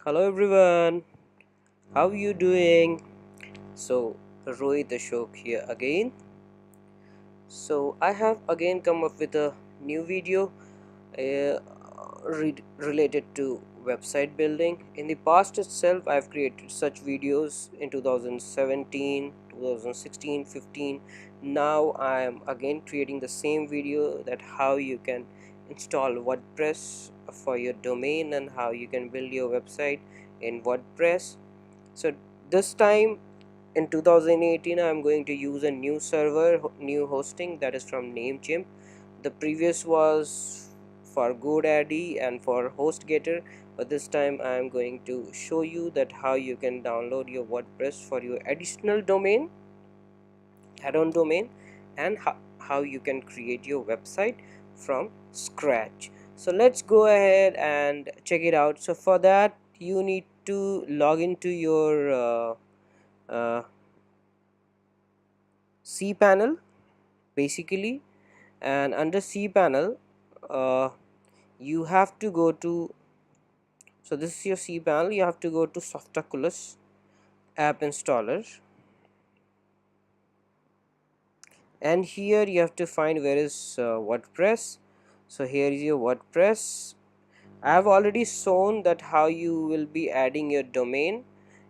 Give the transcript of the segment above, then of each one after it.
Hello everyone, how you doing? So Rohit Ashok here again. So I have again come up with a new video uh, related to website building. In the past itself I've created such videos in 2017, 2016, 15. Now I am again creating the same video that how you can install WordPress for your domain and how you can build your website in WordPress. So this time in 2018 I'm going to use a new server, new hosting, that is from Namecheap. The previous was for GoDaddy and for HostGator, but this time I am going to show you that how you can download your WordPress for your additional domain, add-on domain, and how you can create your website from scratch. So let's go ahead and check it out. So for that you need to log into your uh, cPanel basically, and under cPanel you have to go to, so this is your cPanel, you have to go to Softaculous app installer, and here you have to find where is WordPress. So here is your WordPress. I have already shown that how you will be adding your domain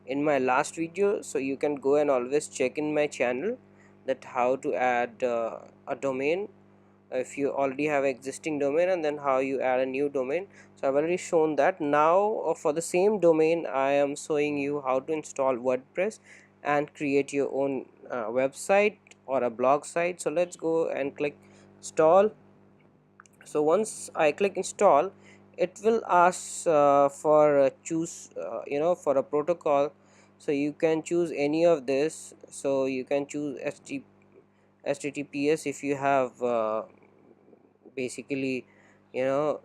in my last video, so you can go and always check in my channel that how to add a domain if you already have existing domain, and then how you add a new domain. So I've already shown that. Now for the same domain I am showing you how to install WordPress and create your own website or a blog site. So let's go and click install. So once I click install, it will ask for choose for a protocol. So you can choose any of this. So you can choose HTTPS if you have basically your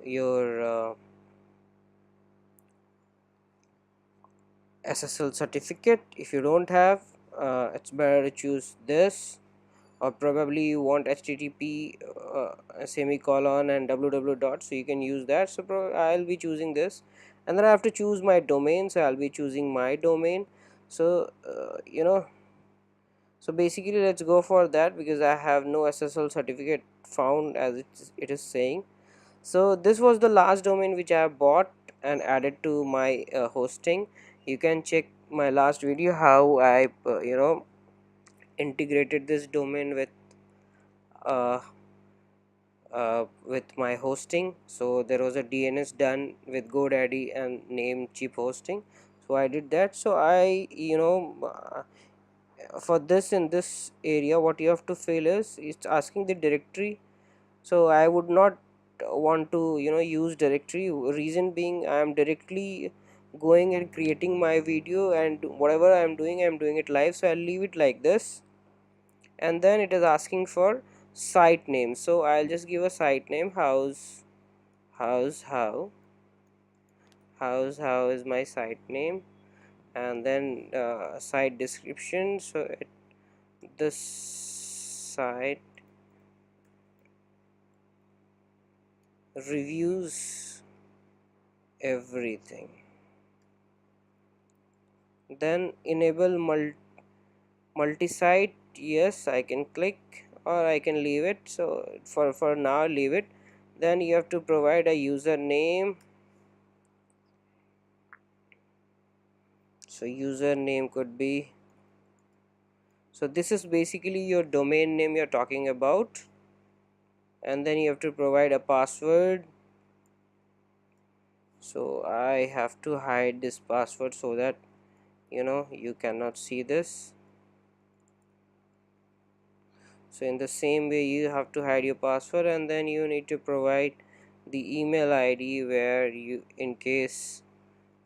SSL certificate. If you don't have, it's better to choose this, or probably you want HTTP semicolon and www dot, so you can use that. So I'll be choosing this, and then I have to choose my domain, so I'll be choosing my domain. So so basically let's go for that, because I have no SSL certificate found as it is saying. So this was the last domain which I have bought and added to my hosting. You can check my last video how I integrated this domain uh, with my hosting. So there was a DNS done with GoDaddy and Namecheap hosting, so I did that. So I for this, in this area what you have to fill is it's asking the directory. So I would not want to use directory. Reason being, I am directly going and creating my video, and whatever I am doing it live, so I'll leave it like this. And then it is asking for site name, so I'll just give a site name. House how is my site name. And then site description, so this site reviews everything. Then enable multi-site, yes, I can click or I can leave it. So for now leave it. Then you have to provide a username. So username could be, so this is basically your domain name you're talking about. And then you have to provide a password. So I have to hide this password so that you cannot see this. So in the same way you have to hide your password, and then you need to provide the email ID where you, in case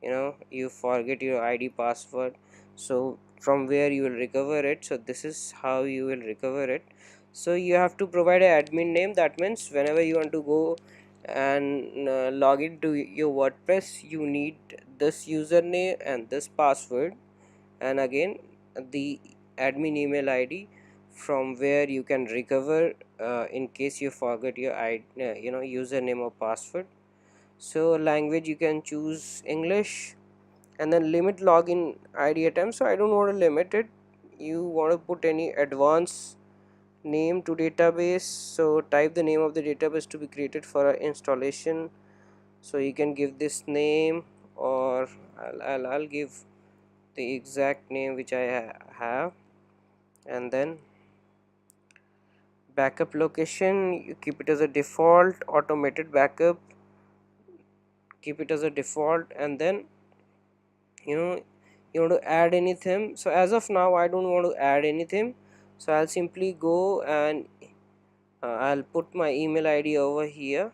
you forget your ID password, so from where you will recover it. So this is how you will recover it. So you have to provide an admin name. That means whenever you want to go and log into your WordPress, you need this username and this password, and again the admin email ID from where you can recover in case you forget your username or password. So language you can choose English, and then limit login ID attempt. So I don't want to limit it. You want to put any advanced name to database, so type the name of the database to be created for installation. So you can give this name, or I'll give the exact name which I have. And then backup location, you keep it as a default. Automated backup, keep it as a default. And then you want to add anything. So as of now I don't want to add anything, so I'll simply go and I'll put my email ID over here.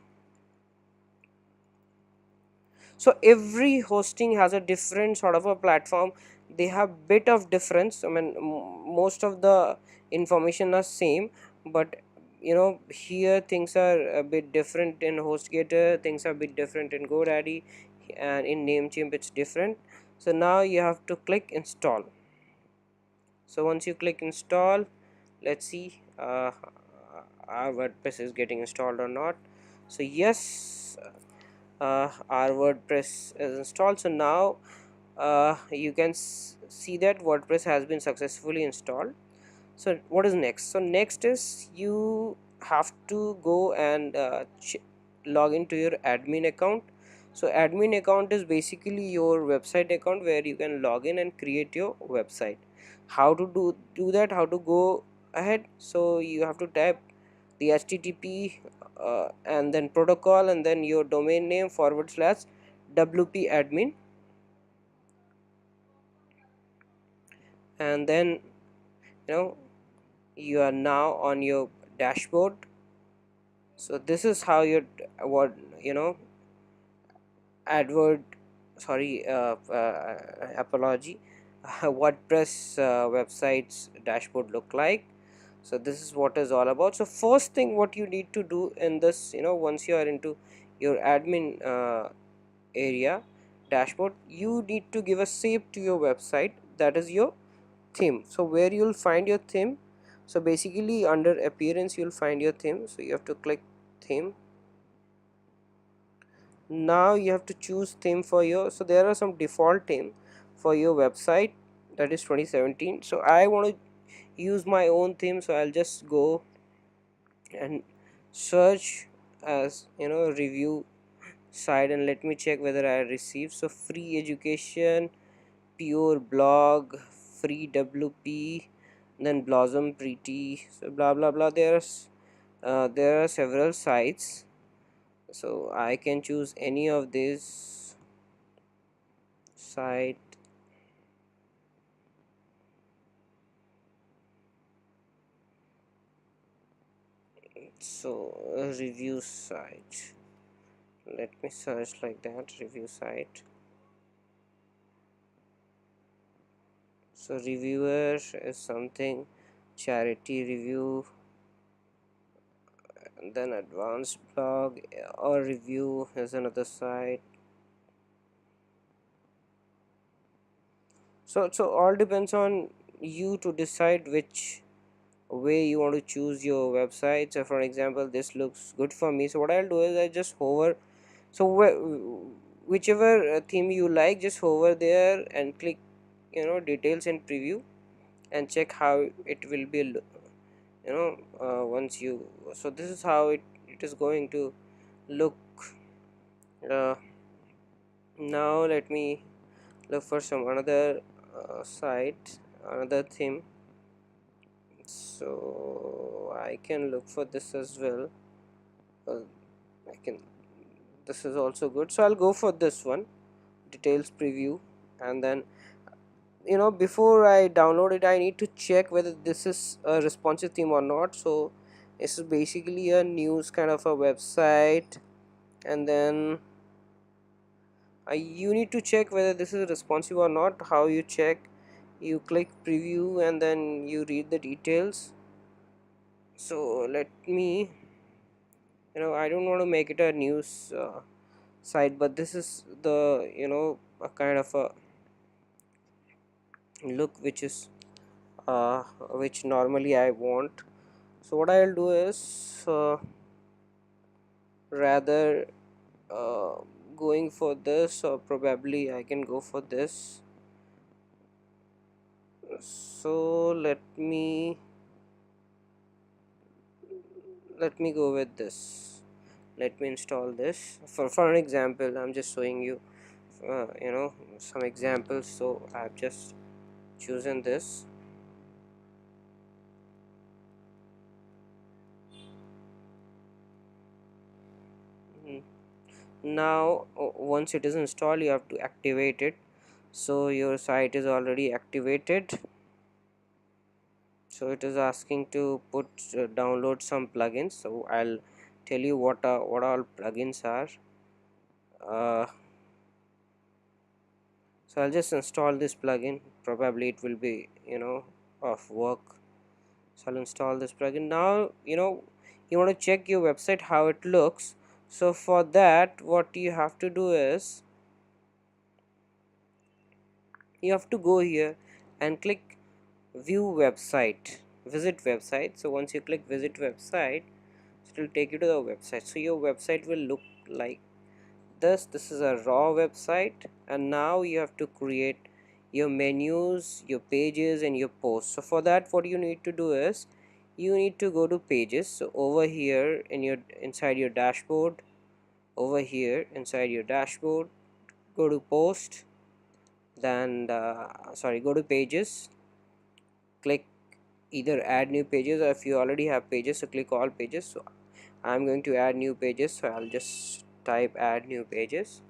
So every hosting has a different sort of a platform. They have bit of difference. I mean, most of the information are same, but here things are a bit different. In HostGator things are a bit different, in GoDaddy and in Namecheap it's different. So now you have to click install. So once you click install, let's see our WordPress is getting installed or not. So yes, our WordPress is installed. So now you can see that WordPress has been successfully installed. So what is next? So next is you have to go and log into your admin account. So admin account is basically your website account where you can log in and create your website. How to do that, how to go ahead? So you have to type the HTTP and then protocol and then your domain name / WP admin, and then you know you are now on your dashboard. So this is how your what adword sorry apology WordPress website's dashboard look like. So this is what is all about. So first thing what you need to do in this, once you are into your admin area dashboard, you need to give a shape to your website, that is your theme. So where you'll find your theme? So basically under appearance you'll find your theme, so you have to click theme. Now you have to choose theme for your, so there are some default theme for your website, that is 2017. So I want to use my own theme, so I'll just go and search as review site, and let me check whether I received. So free education, pure blog, free WP, then blossom pretty, so blah blah blah. There are several sites, so I can choose any of these site. So review site, let me search like that, review site. So reviewer is something, charity review, and then advanced blog or review is another site. So all depends on you to decide which way you want to choose your website. So for example, this looks good for me, so what I'll do is I just hover. So whichever theme you like, just hover there and click details and preview, and check how it will be once you, so this is how it is going to look. uh, Now let me look for some another site, another theme. So I can look for this as well. uh, I can, this is also good, so I'll go for this one, details preview. And then before I download it, I need to check whether this is a responsive theme or not. So this is basically a news kind of a website, and then you need to check whether this is responsive or not. How you check? You click preview and then you read the details. So let me, I don't want to make it a news site, but this is the a kind of a look which is which normally I want. So what I'll do is rather uh, going for this, or probably I can go for this. So let me go with this. Let me install this for an example. I'm just showing you some examples, so I've just chosen this. Mm. Now once it is installed, you have to activate it. So your site is already activated, so it is asking to put download some plugins. So I'll tell you what all plugins are. So I'll just install this plugin. Probably it will be of work. So I'll install this plugin. Now you want to check your website how it looks. So for that, what you have to do is you have to go here and click view website, visit website. So once you click visit website, it will take you to the website. So your website will look like this is a raw website, and now you have to create your menus, your pages, and your posts. So for that, what you need to do is you need to go to pages. So over here inside your dashboard, over here inside your dashboard, go to post, then go to pages, click either add new pages, or if you already have pages, so click all pages. So I'm going to add new pages, so I'll just type add new pages,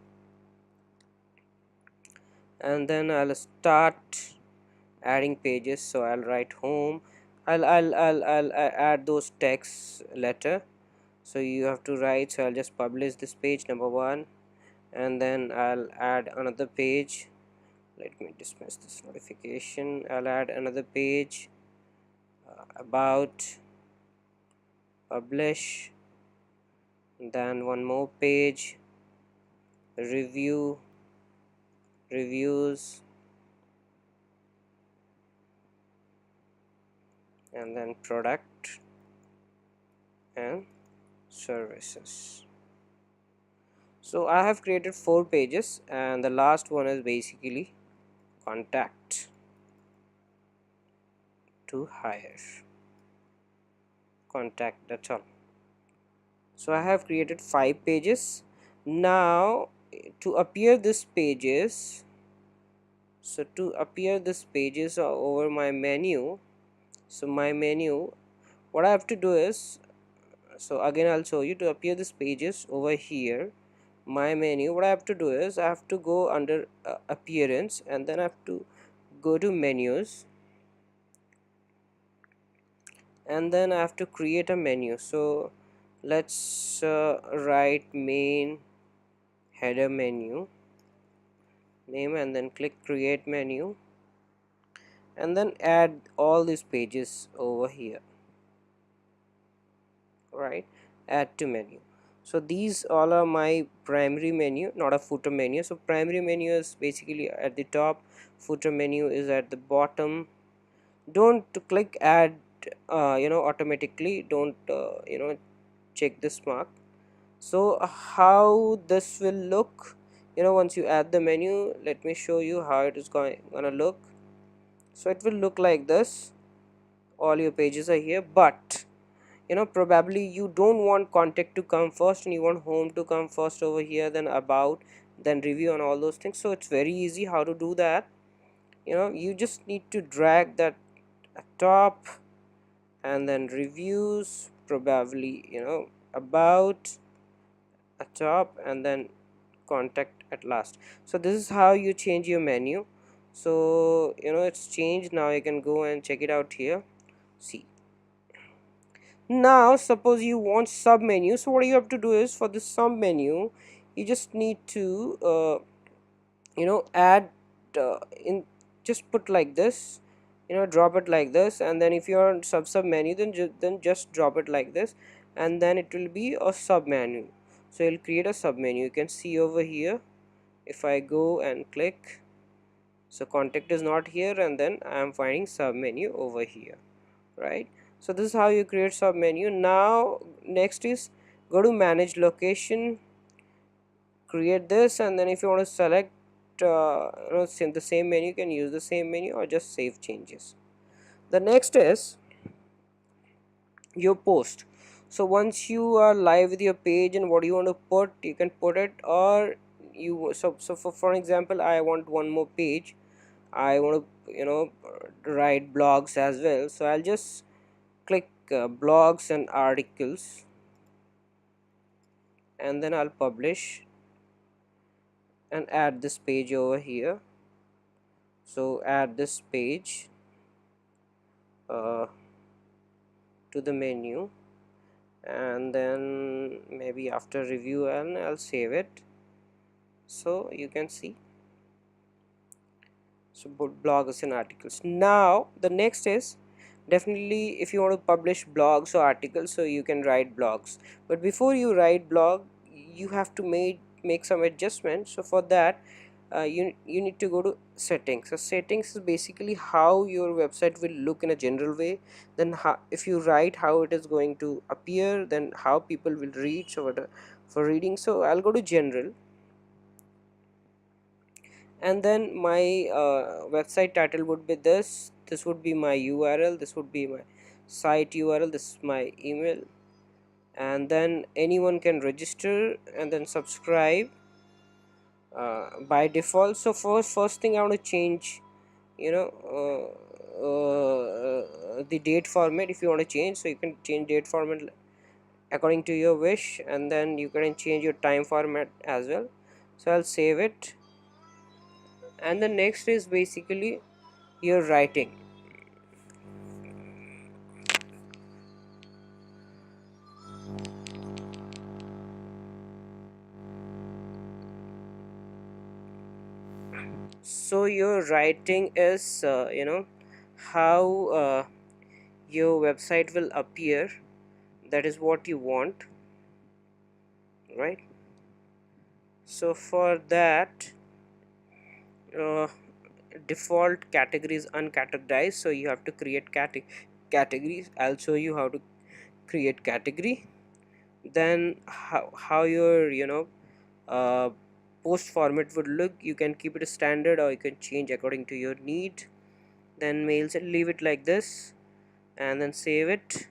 and then I'll start adding pages. So I'll write home. I'll add those text letter, so you have to write. So I'll just publish this page number 1, and then I'll add another page. Let me dismiss this notification. I'll add another page, about, publish, then one more page, review, reviews, and then product and services. So I have created 4 pages, and the last one is basically contact to hire, contact, that's all. So I have created 5 pages. Now to appear this pages, over my menu. So my menu, what I have to do is, so again I'll show you. To appear this pages over here, my menu, what I have to do is I have to go under appearance, and then I have to go to menus, and then I have to create a menu. So let's write main header menu name, and then click create menu, and then add all these pages over here, right? Add to menu. So these all are my primary menu, not a footer menu. So primary menu is basically at the top, footer menu is at the bottom. Don't click add automatically. Don't check this mark. So how this will look, once you add the menu, let me show you how it is gonna look. So it will look like this. All your pages are here, but probably you don't want contact to come first, and you want home to come first over here, then about, then review, and all those things. So it's very easy how to do that. You just need to drag that at top, and then reviews, probably about at top, and then contact at last. So this is how you change your menu. So it's changed. Now you can go and check it out here. See, now suppose you want sub menu. So what you have to do is, for this sub menu, you just need to add in, just put like this, drop it like this, and then if you're on sub menu, then just drop it like this, and then it will be a sub menu. So you'll create a sub menu. You can see over here, if I go and click, so contact is not here, and then I am finding sub menu over here, right? So this is how you create sub menu. Now next is go to manage location, create this, and then if you want to select the same menu, you can use the same menu or just save changes. The next is your post. So once you are live with your page and what you want to put, you can put it, or for example, I want one more page. I want to write blogs as well, so I'll just click blogs and articles, and then I'll publish and add this page over here. So add this page uh, to the menu, and then maybe after review and I'll save it. So you can see, so both blogs and articles. Now the next is, definitely if you want to publish blogs or articles, so you can write blogs, but before you write blog, you have to make some adjustments. So for that, you need to go to settings. So settings is basically how your website will look in a general way, then if you write how it is going to appear, then how people will read. So for reading, so I'll go to general, and then my website title would be this would be my URL, this would be my site URL, this is my email, and then anyone can register and then subscribe by default. So first thing I want to change, you know the date format. If you want to change, so you can change date format according to your wish, and then you can change your time format as well. So I'll save it, and the next is basically your writing. So your writing is how your website will appear. That is what you want, right? So for that, uh, default category is uncategorized, so you have to create categories. I'll show you how to create category. Then how your uh, post format would look. You can keep it standard or you can change according to your need. Then mails, and leave it like this, and then save it.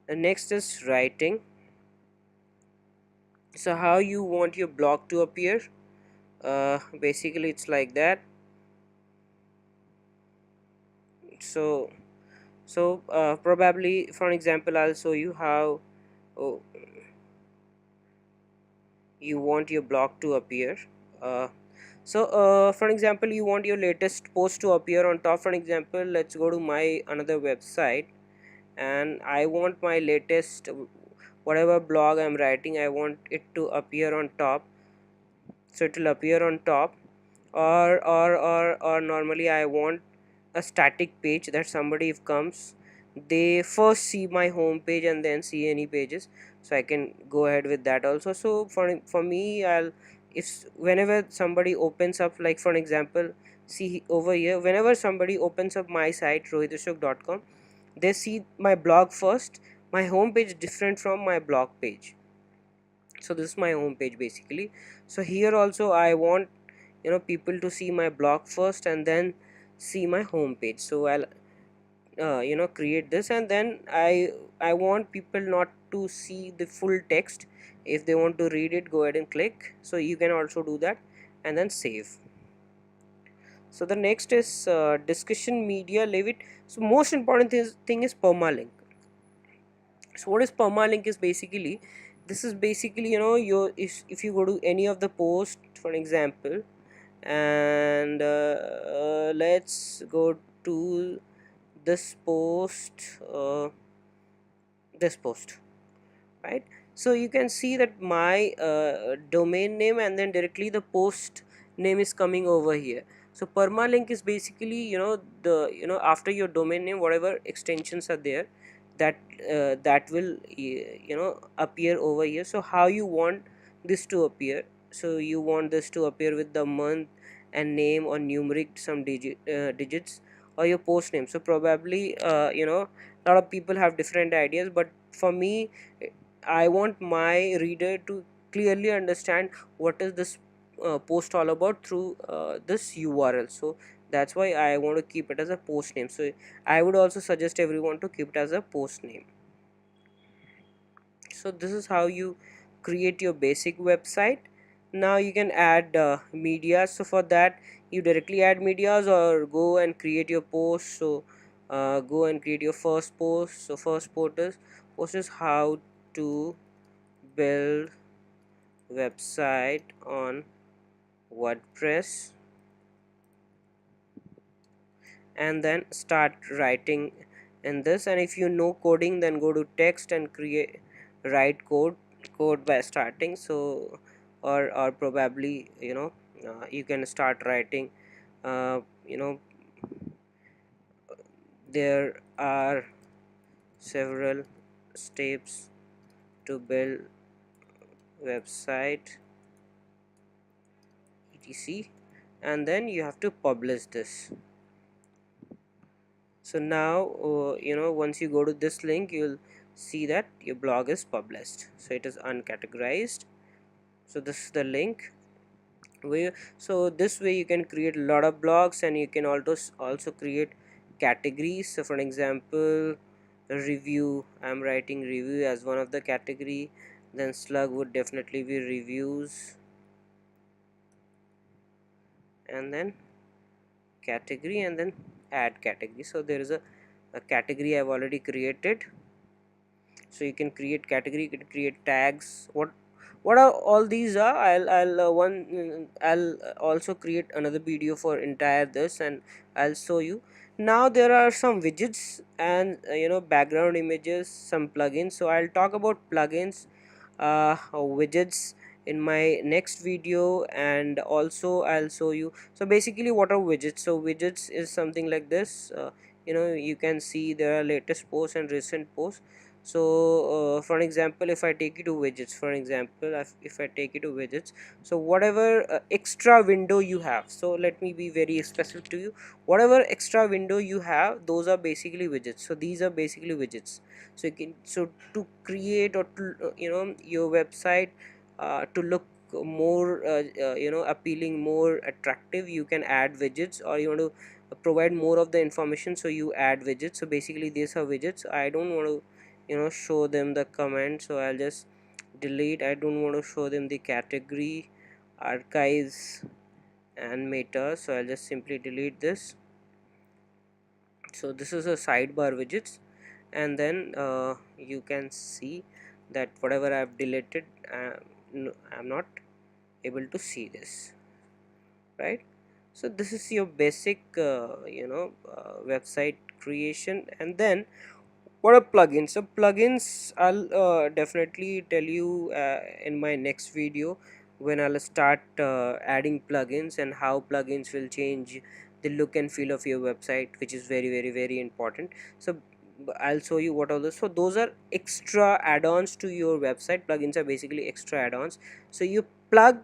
The next is writing. So how you want your blog to appear, basically it's like that. So probably, for an example, I'll show you how oh, you want your blog to appear. For example, you want your latest post to appear on top. For example, let's go to my another website, and I want my latest whatever blog I'm writing, I want it to appear on top. So it will appear on top, or normally I want a static page, that somebody if comes, they first see my home page and then see any pages, so I can go ahead with that also. So for me, I'll, if whenever somebody opens up, like for an example, see over here, whenever somebody opens up my site rohitashok.com, they see my blog first. My home page different from my blog page. So this is my home page basically. So here also I want people to see my blog first and then see my home page. So I'll create this, and then I want people not to see the full text. If they want to read it, go ahead and click. So you can also do that, and then save. So the next is discussion media, leave it. So most important thing is permalink. So what is permalink is basically, this is basically your, if you go to any of the post, for example, and let's go to this post, this post, right? So you can see that my domain name and then directly the post name is coming over here. So permalink is basically the after your domain name, whatever extensions are there, that will appear over here. So how you want this to appear? So you want this to appear with the month and name, or numeric some digits, or your post name. So probably a lot of people have different ideas, but for me, I want my reader to clearly understand what is this post all about through this URL. So that's why I want to keep it as a post name. So I would also suggest everyone to keep it as a post name. So this is how you create your basic website. Now you can add media. So for that, you directly add medias or go and create your post. So go and create your first post. So first post is how to build website on WordPress, and then start writing in this. And if you know coding, then go to text and write code by starting. So or probably you can start writing. You know there are several steps to build website etc, and then you have to publish this. So now once you go to this link, you'll see that your blog is published, so it is uncategorized. So this is the link. So this way you can create a lot of blogs, and you can also create categories. So for example, review, I'm writing review as one of the category. Then slug would definitely be reviews, and then category, and then add category. So there is a category I've already created. So you can create category, you can create tags. What are all these are, I'll also create another video for entire this, and I'll show you. Now there are some widgets and background images, some plugins. So I'll talk about plugins, widgets in my next video, and also I'll show you. So basically, what are widgets? So widgets is something like this. You can see there are latest posts and recent posts. So for example, if I take you to widgets, for example, if I take you to widgets, so whatever extra window you have, so let me be very specific to you. Whatever extra window you have, those are basically widgets. So these are basically widgets. So you can, so to create or to your website to look more appealing, more attractive, you can add widgets. Or you want to provide more of the information, so you add widgets. So basically these are widgets. I don't want to show them the comment, so I'll just delete. I don't want to show them the category, archives and meta, so I'll just simply delete this. So this is a sidebar widgets, and then you can see that whatever I've deleted, no, I'm not able to see this, right? So this is your basic website creation. And then what are plugins? So plugins, I'll definitely tell you in my next video, when I'll start adding plugins and how plugins will change the look and feel of your website, which is very very very important. So I'll show you what are those. So those are extra add-ons to your website. Plugins are basically extra add-ons. So you plug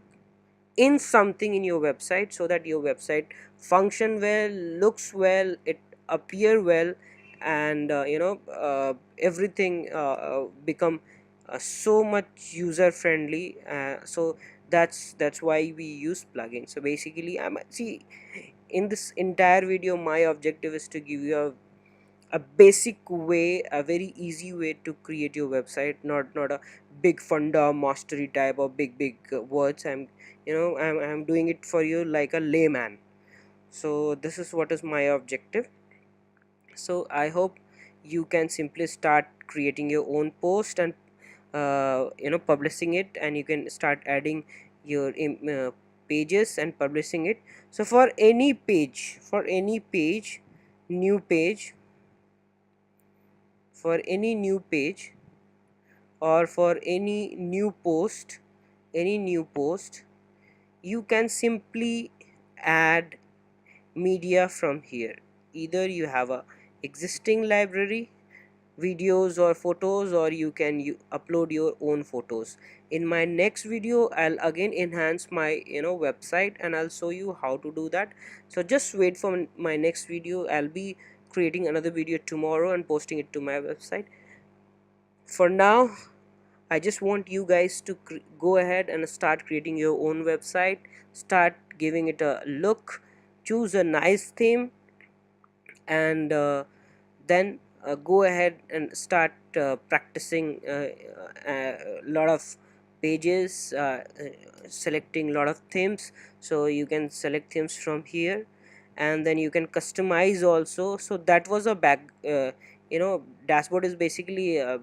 in something in your website so that your website function well, looks well, it appear well, and everything become so much user friendly. So that's why we use plugins. So basically, see, in this entire video, my objective is to give you a basic way, a very easy way to create your website, not a big funda mastery type or big words. I'm doing it for you like a layman. So this is what is my objective. So I hope you can simply start creating your own post and publishing it, and you can start adding your pages and publishing it. So for any page, new page, for any new page, or for any new post, you can simply add media from here. Either you have a existing library, videos or photos, or you can upload your own photos. In my next video, I'll again enhance my website, and I'll show you how to do that. So just wait for my next video. I'll be creating another video tomorrow and posting it to my website. For now, I just want you guys to go ahead and start creating your own website, start giving it a look, choose a nice theme, and then go ahead and start practicing a lot of pages, selecting a lot of themes. So you can select themes from here, and then you can customize also. So that was a dashboard is basically a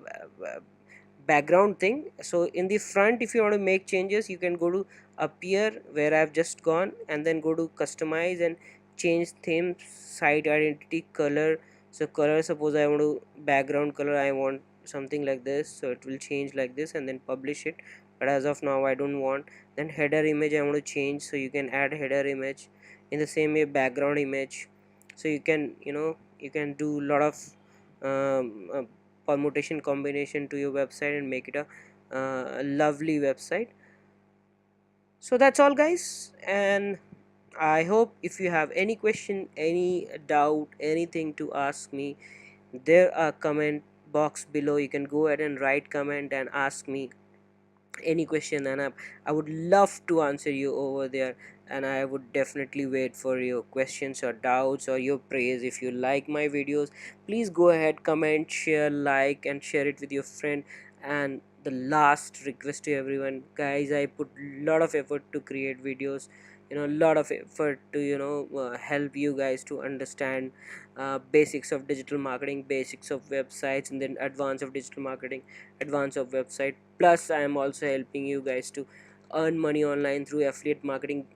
background thing. So in the front, if you want to make changes, you can go to appear, where I've just gone, and then go to customize and change theme, site identity, color. So color, suppose I want to background color, I want something like this, so it will change like this, and then publish it. But as of now I don't want. Then header image I want to change, so you can add header image. In the same way, background image, so you can, you can do a lot of permutation combination to your website and make it a lovely website. So that's all, guys, and I hope if you have any question, any doubt, anything to ask me, there are comment box below. You can go ahead and write comment and ask me any question, and I would love to answer you over there. And I would definitely wait for your questions or doubts or your praise. If you like my videos, please go ahead, comment, share, like, and share it with your friend. And the last request to everyone, guys, I put a lot of effort to create videos, a lot of effort to help you guys to understand basics of digital marketing, basics of websites, and then advance of digital marketing, advance of website. Plus I am also helping you guys to earn money online through affiliate marketing,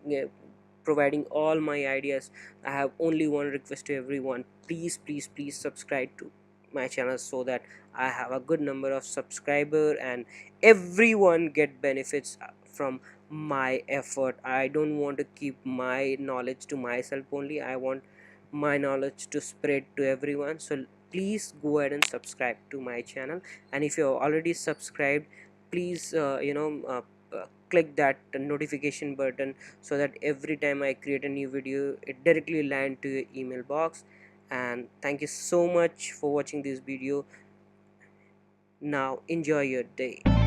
providing all my ideas. I have only one request to everyone: please, please, please subscribe to my channel, so that I have a good number of subscriber and everyone get benefits from my effort. I don't want to keep my knowledge to myself only. I want my knowledge to spread to everyone. So please go ahead and subscribe to my channel. And if you're already subscribed, please click that notification button, so that every time I create a new video, it directly land to your email box. And thank you so much for watching this video. Now enjoy your day.